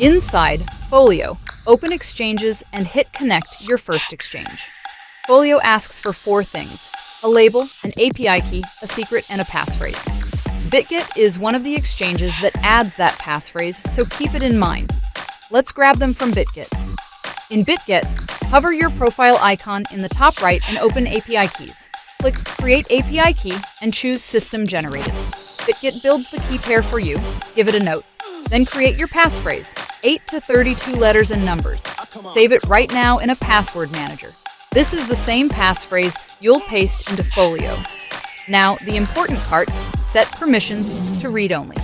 Inside Folio, open Exchanges and hit Connect your first exchange. Folio asks for 4 things: a label, an API key, a secret, and a passphrase. Bitget is one of the exchanges that adds that passphrase, so keep it in mind. Let's grab them from Bitget. In Bitget, hover your profile icon in the top right and open API keys. Click Create API Key and choose System Generated. Bitget builds the key pair for you. Give it a note. Then create your passphrase, 8 to 32 letters and numbers. Save it right now in a password manager. This is the same passphrase you'll paste into Folio. Now, the important part, set permissions to read-only.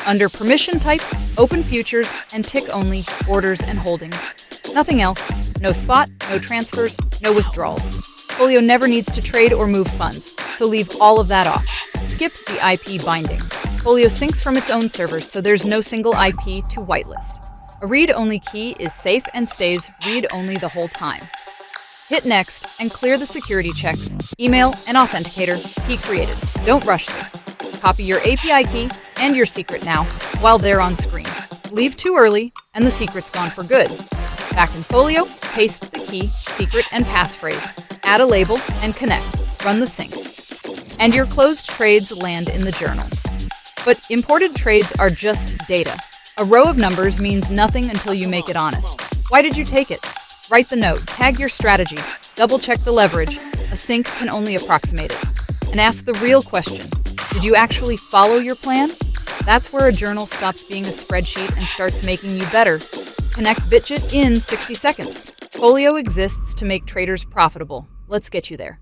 Under permission type, open futures and tick-only orders and holdings. Nothing else. No spot, no transfers, no withdrawals. Folio never needs to trade or move funds, so leave all of that off. Skip the IP binding. Folio syncs from its own servers, so there's no single IP to whitelist. A read-only key is safe and stays read-only the whole time. Hit Next and clear the security checks, email, and authenticator key created. Don't rush this. Copy your API key and your secret now while they're on screen. Leave too early and the secret's gone for good. Back in Folio, paste the key, secret, and passphrase. Add a label and connect. Run the sync. And your closed trades land in the journal. But imported trades are just data. A row of numbers means nothing until you make it honest. Why did you take it? Write the note, tag your strategy, double-check the leverage. A sync can only approximate it. And ask the real question: did you actually follow your plan? That's where a journal stops being a spreadsheet and starts making you better. Connect Bitget in 60 seconds. Folio exists to make traders profitable. Let's get you there.